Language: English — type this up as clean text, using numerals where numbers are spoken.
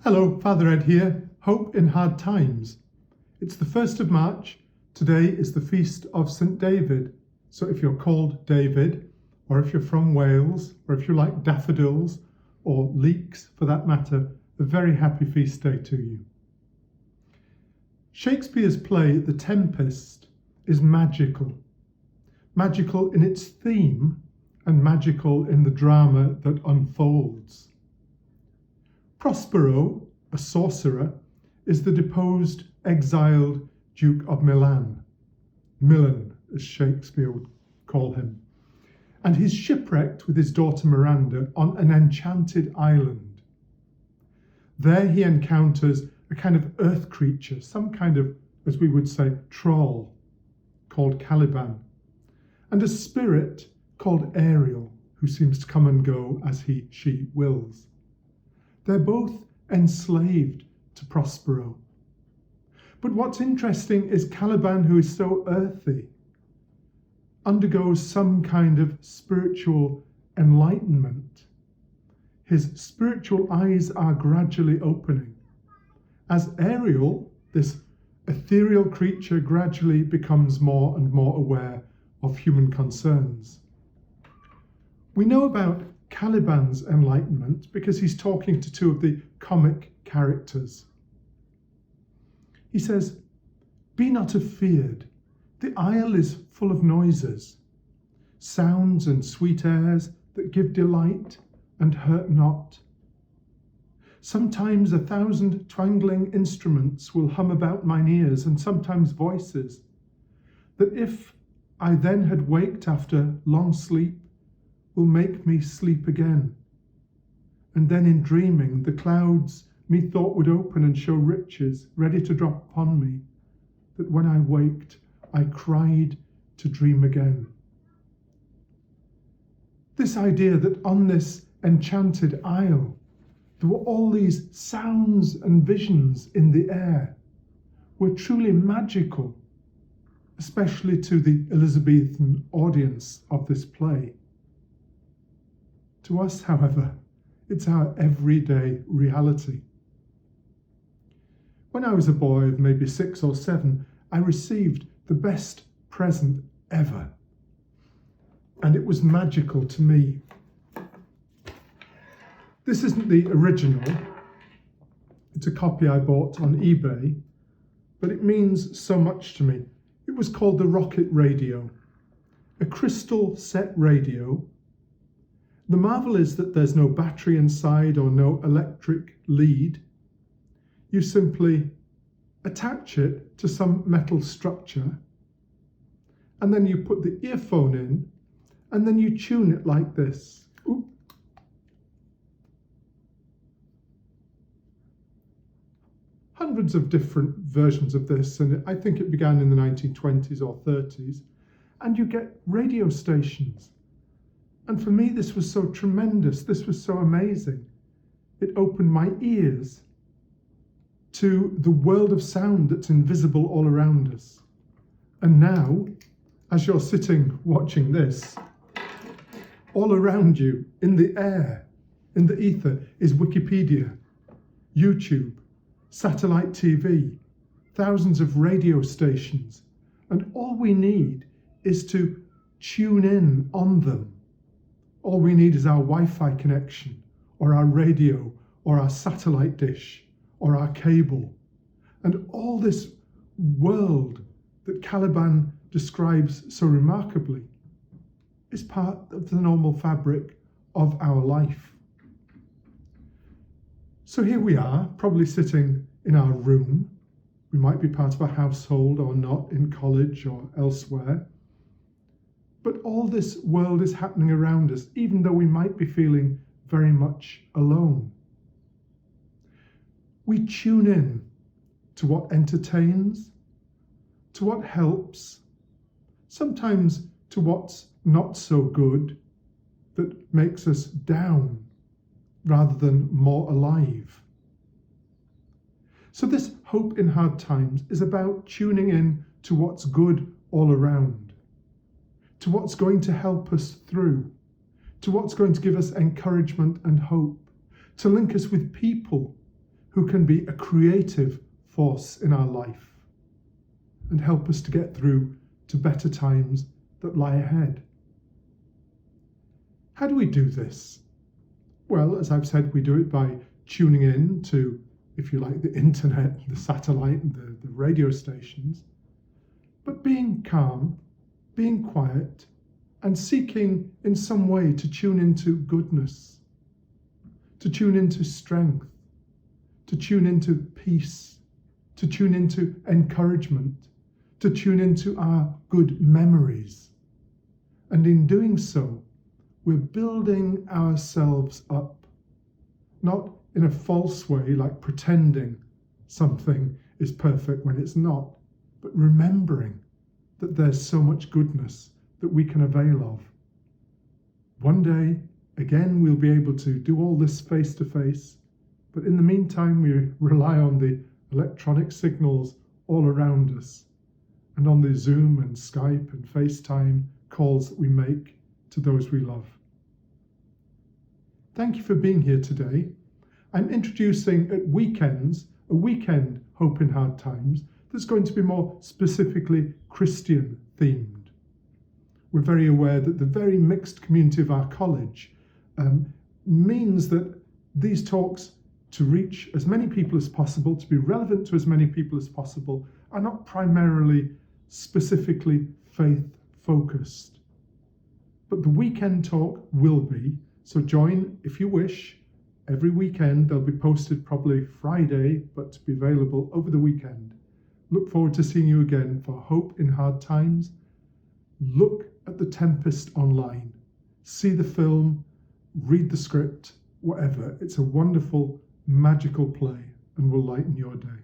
Hello, Father Ed here. Hope in hard times. It's the 1st of March. Today is the feast of St David. So if you're called David, or if you're from Wales, or if you like daffodils, or leeks for that matter, a very happy feast day to you. Shakespeare's play, The Tempest, is magical. Magical in its theme and magical in the drama that unfolds. Prospero, a sorcerer, is the deposed, exiled Duke of Milan, as Shakespeare would call him, and he's shipwrecked with his daughter Miranda on an enchanted island. There he encounters a kind of earth creature, some kind of, as we would say, troll, called Caliban, and a spirit called Ariel, who seems to come and go as she wills. They're both enslaved to Prospero. But what's interesting is Caliban, who is so earthy, undergoes some kind of spiritual enlightenment. His spiritual eyes are gradually opening, as Ariel, this ethereal creature, gradually becomes more and more aware of human concerns. We know about Caliban's enlightenment because he's talking to two of the comic characters. He says, "Be not afeard, the isle is full of noises, sounds and sweet airs that give delight and hurt not. Sometimes 1,000 twangling instruments will hum about mine ears, and sometimes voices, that if I then had waked after long sleep, will make me sleep again. And then in dreaming, the clouds methought would open and show riches ready to drop upon me, that when I waked, I cried to dream again." This idea that on this enchanted isle, there were all these sounds and visions in the air, were truly magical, especially to the Elizabethan audience of this play. To us, however, it's our everyday reality. When I was a boy of maybe 6 or 7, I received the best present ever. And it was magical to me. This isn't the original. It's a copy I bought on eBay, but it means so much to me. It was called the Rocket Radio, a crystal set radio. The marvel is that there's no battery inside or no electric lead. You simply attach it to some metal structure, and then you put the earphone in, and then you tune it like this. Ooh. Hundreds of different versions of this, and I think it began in the 1920s or 30s, and you get radio stations. And for me, this was so tremendous. This was so amazing. It opened my ears to the world of sound that's invisible all around us. And now, as you're sitting watching this, all around you, in the air, in the ether, is Wikipedia, YouTube, satellite TV, thousands of radio stations. And all we need is to tune in on them. All we need is our Wi-Fi connection, or our radio, or our satellite dish, or our cable. And all this world that Caliban describes so remarkably is part of the normal fabric of our life. So here we are, probably sitting in our room. We might be part of a household or not, in college or elsewhere. But all this world is happening around us, even though we might be feeling very much alone. We tune in to what entertains, to what helps, sometimes to what's not so good, that makes us down rather than more alive. So this Hope in Hard Times is about tuning in to what's good all around, to what's going to help us through, to what's going to give us encouragement and hope, to link us with people who can be a creative force in our life and help us to get through to better times that lie ahead. How do we do this? Well, as I've said, we do it by tuning in to, if you like, the internet, the satellite, and the radio stations, but being calm, being quiet, and seeking in some way to tune into goodness, to tune into strength, to tune into peace, to tune into encouragement, to tune into our good memories. And in doing so, we're building ourselves up, not in a false way, like pretending something is perfect when it's not, but remembering that there's so much goodness that we can avail of. One day, again, we'll be able to do all this face to face, but in the meantime, we rely on the electronic signals all around us and on the Zoom and Skype and FaceTime calls that we make to those we love. Thank you for being here today. I'm introducing at weekends a weekend Hope in Hard Times that's going to be more specifically Christian themed. We're very aware that the very mixed community of our college means that these talks, to reach as many people as possible, to be relevant to as many people as possible, are not primarily specifically faith focused. But the weekend talk will be, so join if you wish. Every weekend they'll be posted probably Friday, but to be available over the weekend. Look forward to seeing you again for Hope in Hard Times. Look at the Tempest online. See the film, read the script, whatever. It's a wonderful, magical play and will lighten your day.